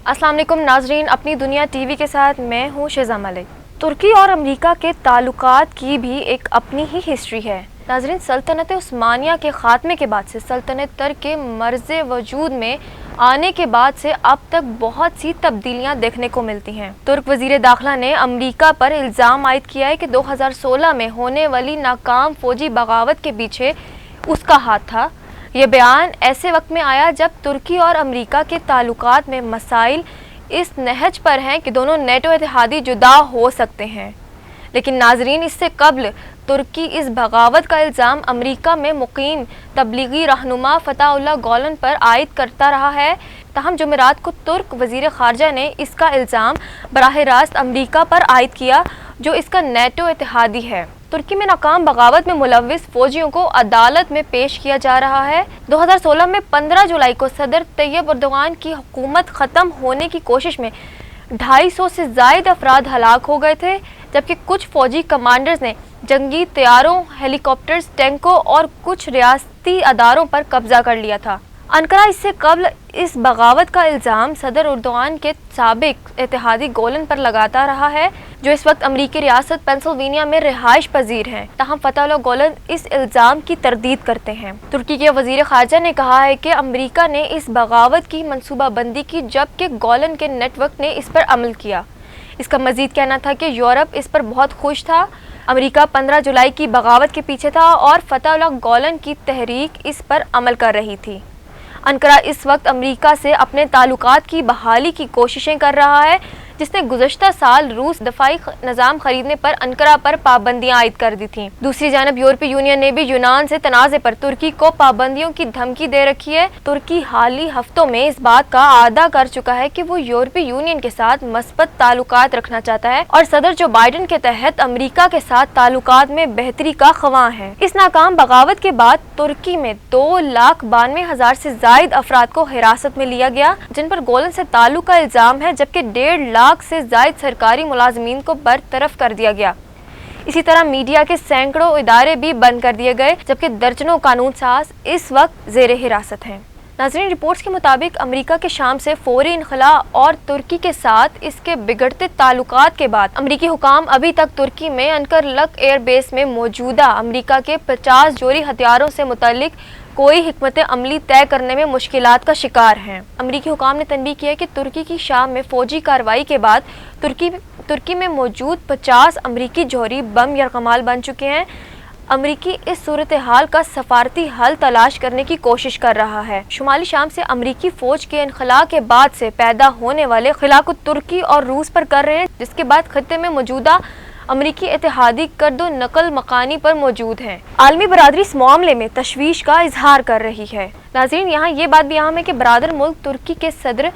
अस्सलाम वालेकुम नाजरीन, अपनी दुनिया टीवी के साथ मैं हूँ शेज़ा मलिक। तुर्की और अमेरिका के ताल्लुकात की भी एक अपनी ही हिस्ट्री है। नाजरीन, सल्तनत उस्मानिया के ख़ात्मे के बाद से सल्तनत तुर्क के मर्ज़ वजूद में आने के बाद से अब तक बहुत सी तब्दीलियां देखने को मिलती हैं। तुर्क वज़ीर दाखिला ने अमेरिका पर इल्ज़ाम आयद किया है कि 2016 में होने वाली नाकाम फ़ौजी बगावत के पीछे उसका हाथ था। ये बयान ऐसे वक्त में आया जब तुर्की और अमेरिका के ताल्लुकात में मसाइल इस नहज पर हैं कि दोनों नेटो इत्तेहादी जुदा हो सकते हैं। लेकिन नाजरीन, इससे कबल तुर्की इस बगावत का इल्ज़ाम अमेरिका में मुकीम तबलीगी रहनुमा फताहुल्लाह गुलन पर आयद करता रहा है। ताहम जुमेरात को तुर्क वज़ीर ख़ारजा ने इसका इल्ज़ाम बराह रास्त अमेरिका पर आयद किया, जो इसका नेटो इत्तेहादी है। तुर्की में नाकाम बगावत में मुलव्विस फ़ौजियों को अदालत में पेश किया जा रहा है। 2016 में 15 जुलाई को सदर तैयब एर्दोगान की हुकूमत ख़त्म होने की कोशिश में 250 से ज़ायद अफराद हलाक हो गए थे, जबकि कुछ फ़ौजी कमांडर्स ने जंगी तैयारों, हेलीकॉप्टर्स, टैंकों और कुछ रियासती अदारों पर कब्जा कर लिया था। अनकरा इससे कबल इस बगावत का इल्ज़ाम सदर एर्दोगान के साबिक इत्तेहादी गोलन पर लगाता रहा है, जो इस वक्त अमरीकी रियासत पेंसिल्वेनिया में रिहाइश पजीर हैं। ताहम फताहुल्लाह गुलन इस इल्ज़ाम की तरदीद करते हैं। तुर्की के वज़ीर ख़ारजा ने कहा है कि अमरीका ने इस बगावत की मनसूबाबंदी की, जबकि गोलन के नेटवर्क ने इस पर अमल किया। इसका मज़ीद कहना था कि यूरोप इस पर बहुत खुश था। अमेरिका 15 जुलाई की बगावत के पीछे था और फताहुल्लाह गुलन की तहरीक इस पर अमल कर रही थी। अनकरा इस वक्त अमेरिका से अपने ताल्लुकात की बहाली की कोशिशें कर रहा है, जिसने गुज़श्ता साल रूस दफ़ाई निज़ाम खरीदने पर अनकरा पर पाबंदियां आयद कर दी थीं। दूसरी जानब यूरोपीय यूनियन ने भी यूनान से तनाज़े पर तुर्की को पाबंदियों की धमकी दे रखी है। तुर्की हाल ही हफ्तों में इस बात का आदा कर चुका है कि वो यूरोपीय यूनियन के साथ मस्बत ताल्लुकात रखना चाहता है और सदर जो बाइडन के तहत अमेरिका के साथ ताल्लुकात में बेहतरी का ख्वाह है। इस नाकाम बगावत के बाद तुर्की में 2,92,000 से ज़ायद अफराद को हिरासत में लिया गया, जिन पर गोलन से ताल्लुक का इल्ज़ाम है, जबकि 1.5 लाख से ज़ायद सरकारी मुलाजमीन को बरतरफ कर दिया गया। इसी तरह मीडिया के सैकड़ों इदारे भी बंद कर दिए गए, जबकि दर्जनों कानून साज इस वक्त ज़ेरे हिरासत हैं। नाज़रीन, रिपोर्ट्स के मुताबिक अमेरिका के शाम से फौरी इनखला और तुर्की के साथ इसके बिगड़ते ताल्लुकात के बाद अमेरिकी हुकाम अभी तक तुर्की में अनकरलक एयरबेस में मौजूदा अमेरिका के 50 जोरी हथियारों से मुतल्लिक कोई हिकमत अमली तय करने में मुश्किलात का शिकार हैं। अमेरिकी हुकाम ने तनबीह किया कि तुर्की की शाम में फ़ौजी कार्रवाई के बाद तुर्की में मौजूद 50 अमेरिकी जौहरी बम यरगमाल बन चुके हैं। अमेरिकी इस सूरत हाल का सफारती हल तलाश करने की कोशिश कर रहा है। शुमाली शाम से अमेरिकी फ़ौज के इनखला के बाद से पैदा होने वाले खिला को तुर्की और रूस पर कर रहे हैं, जिसके बाद खत्ते में मौजूदा अमरीकी इत्तेहादी कर्दो नकल मकानी पर मौजूद हैं। आलमी बरादरी इस मामले में तशवीश का इजहार कर रही है। नाज़रीन, यहाँ ये बात भी अहम है कि बरादर मुल्क तुर्की के सदर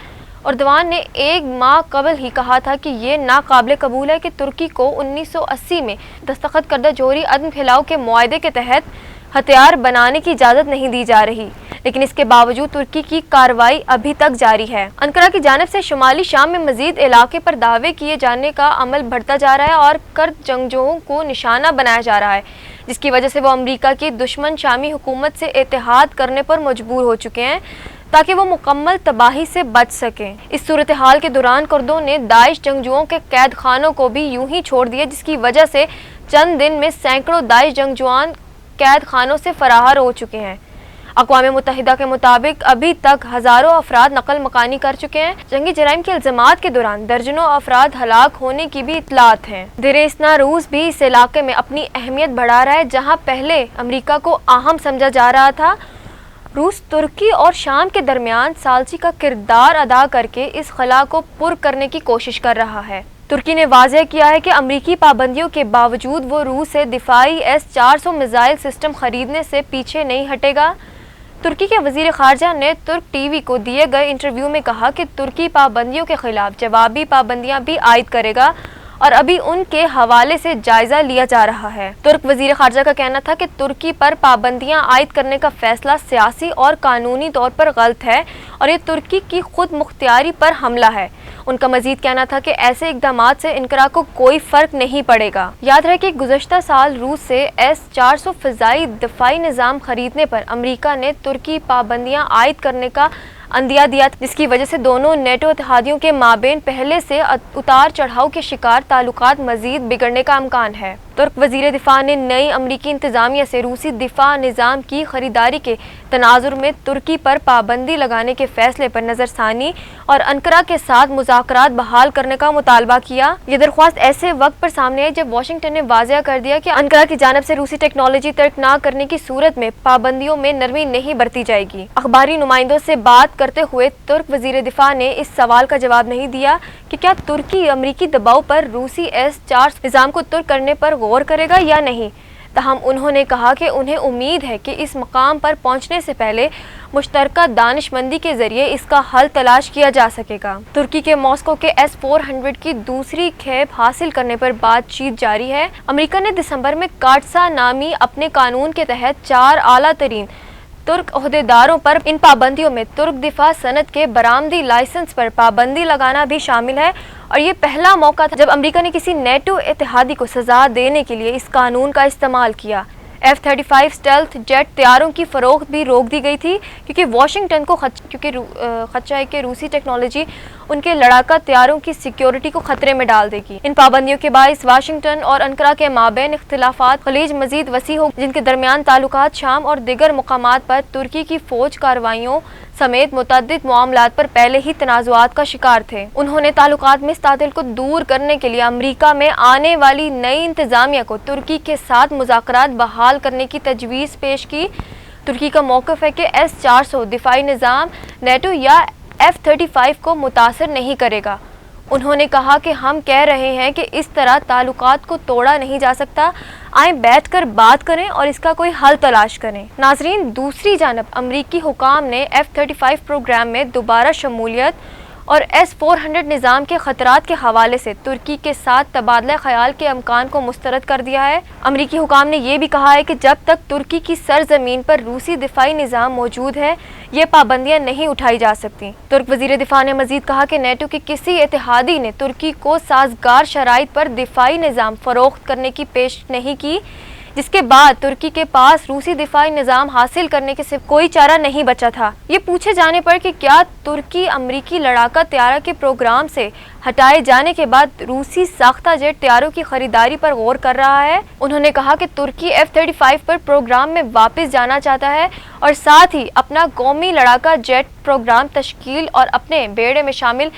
एर्दोगान ने 1 माह कबल ही कहा था कि ये नाकाबिल कबूल है कि तुर्की को 1980 में दस्तखत करदा जोहरी अदम फैलाव के मुआहदे के तहत हथियार बनाने की इजाज़त नहीं दी जा रही, लेकिन इसके बावजूद तुर्की की कार्रवाई अभी तक जारी है। अनकरा की जानिब से शुमाली शाम में मजीद इलाके पर दावे किए जाने का अमल बढ़ता जा रहा है और कर्द जंगजोओं को निशाना बनाया जा रहा है, जिसकी वजह से वो अमेरिका की दुश्मन शामी हुकूमत से इत्तेहाद करने पर मजबूर हो चुके हैं ताकि वो मुकम्मल तबाही से बच सकें। इस सूरत हाल के दौरान कुर्दों ने दाइश जंगजुओं के कैद खानों को भी यूं ही छोड़ दिया, जिसकी वजह से चंद दिन में सैकड़ों दाइश जंगजुआन कैद खानों से फरार हो चुके हैं। अक़वाम मुत्तहिदा के मुताबिक अभी तक हज़ारों अफराद नकल मकानी कर चुके हैं। जंगी जराइम के इल्ज़ामात के दौरान दर्जनों अफराद हलाक होने की भी इतलात हैं। देरेस्ना रूस भी इस इलाके में अपनी अहमियत बढ़ा रहा है, जहाँ पहले अमेरिका को अहम समझा जा रहा था। रूस तुर्की और शाम के दरमियान सालसी का किरदार अदा करके इस खला को पुर करने की कोशिश कर रहा है। तुर्की ने वाज़ेह किया है कि अमरीकी पाबंदियों के बावजूद वो रूस से दिफाई S-400 मिसाइल सिस्टम खरीदने से पीछे नहीं हटेगा। तुर्की के वज़ीर ख़ारजा ने तुर्क टीवी को दिए गए इंटरव्यू में कहा कि तुर्की पाबंदियों के खिलाफ जवाबी पाबंदियां भी आयद करेगा और अभी उनके हवाले से जायजा लिया जा रहा है। तुर्क वज़ीर ख़ारजा का कहना था कि तुर्की पर पाबंदियां आयद करने का फैसला सियासी और कानूनी तौर पर गलत है और ये तुर्की की खुद मुख्तियारी पर हमला है। उनका मजीद कहना था कि ऐसे इक़दामात से इनकरा को कोई फ़र्क नहीं पड़ेगा। याद रहे कि गुज़श्ता साल रूस से S-400 फ़िज़ाई दिफ़ाई निज़ाम खरीदने पर अमरीका ने तुर्की पाबंदियां आयद करने का اندیا دیا جس کی وجہ سے دونوں نیٹو اتحادیوں کے مابین پہلے سے اتار چڑھاؤ کے شکار تعلقات مزید بگڑنے کا امکان ہے۔ ترک وزیر دفاع نے نئی امریکی انتظامیہ سے روسی دفاع نظام کی خریداری کے تناظر میں ترکی پر پابندی لگانے کے فیصلے پر نظر ثانی اور انقرہ کے ساتھ مذاکرات بحال کرنے کا مطالبہ کیا۔ یہ درخواست ایسے وقت پر سامنے آئی جب واشنگٹن نے واضح کر دیا کہ انقرہ کی جانب سے روسی ٹیکنالوجی ترک نہ کرنے کی صورت میں پابندیوں میں نرمی نہیں برتی جائے گی۔ اخباری نمائندوں سے بات کرتے ہوئے ترک وزیر دفاع نے اس سوال کا جواب نہیں دیا کہ کیا ترکی امریکی دباؤ پر روسی S-400 نظام کو ترک کرنے پر غور کرے گا یا نہیں، تاہم انہوں نے کہا کہ انہیں امید ہے کہ اس مقام پر پہنچنے سے پہلے مشترکہ دانش مندی کے ذریعے اس کا حل تلاش کیا جا سکے گا۔ ترکی کے ماسکو کے S-400 کی دوسری کھیپ حاصل کرنے پر بات چیت جاری ہے۔ امریکہ نے دسمبر میں کاٹسا نامی اپنے قانون کے تحت 4 اعلیٰ ترین ترک عہدیداروں پر ان پابندیوں میں ترک دفاع صنعت کے برآمدی لائسنس پر پابندی لگانا بھی شامل ہے، اور یہ پہلا موقع تھا جب امریکہ نے کسی نیٹو اتحادی کو سزا دینے کے لیے اس قانون کا استعمال کیا۔ F-35 اسٹیلتھ جیٹ طیاروں کی فروخت بھی روک دی گئی تھی کیونکہ واشنگٹن کو خدشہ ہے کہ روسی ٹیکنالوجی ان کے لڑاکا طیاروں کی سیکیورٹی کو خطرے میں ڈال دے گی۔ ان پابندیوں کے باعث واشنگٹن اور انقرہ کے مابین اختلافات خلیج مزید وسیع ہو جن کے درمیان تعلقات شام اور دیگر مقامات پر ترکی کی فوج کارروائیوں سمیت متعدد معاملات پر پہلے ہی تنازعات کا شکار تھے۔ انہوں نے تعلقات میں اس تعطل کو دور کرنے کے لیے امریکہ میں آنے والی نئی انتظامیہ کو ترکی کے ساتھ مذاکرات بحال کرنے کی تجویز پیش کی۔ ترکی کا موقف ہے کہ S-400 دفاعی نظام نیٹو یا F-35 کو متاثر نہیں کرے گا۔ انہوں نے کہا کہ ہم کہہ رہے ہیں کہ اس طرح تعلقات کو توڑا نہیں جا سکتا، آئیں بیٹھ کر بات کریں اور اس کا کوئی حل تلاش کریں۔ ناظرین، دوسری جانب امریکی حکام نے F-35 پروگرام میں دوبارہ شمولیت اور S-400 نظام کے خطرات کے حوالے سے ترکی کے ساتھ تبادلہ خیال کے امکان کو مسترد کر دیا ہے۔ امریکی حکام نے یہ بھی کہا ہے کہ جب تک ترکی کی سرزمین پر روسی دفاعی نظام موجود ہے، یہ پابندیاں نہیں اٹھائی جا سکتی۔ ترک وزیر دفاع نے مزید کہا کہ نیٹو کے کسی اتحادی نے ترکی کو سازگار شرائط پر دفاعی نظام فروخت کرنے کی پیش نہیں کی، جس کے بعد ترکی کے پاس روسی دفاعی نظام حاصل کرنے کے صرف کوئی چارہ نہیں بچا تھا۔ یہ پوچھے جانے پر کہ کیا ترکی امریکی لڑاکا طیارہ کے پروگرام سے ہٹائے جانے کے بعد روسی ساختہ جیٹ طیاروں کی خریداری پر غور کر رہا ہے، انہوں نے کہا کہ ترکی F-35 پر پروگرام میں واپس جانا چاہتا ہے اور ساتھ ہی اپنا قومی لڑاکا جیٹ پروگرام تشکیل اور اپنے بیڑے میں شامل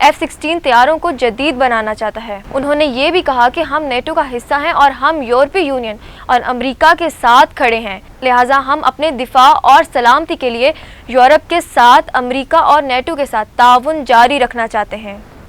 F-16 طیاروں کو جدید بنانا چاہتا ہے۔ انہوں نے یہ بھی کہا کہ ہم نیٹو کا حصہ ہیں اور ہم یورپی یونین اور امریکہ کے ساتھ کھڑے ہیں، لہٰذا ہم اپنے دفاع اور سلامتی کے لیے یورپ کے ساتھ، امریکہ اور نیٹو کے ساتھ تعاون جاری رکھنا چاہتے ہیں۔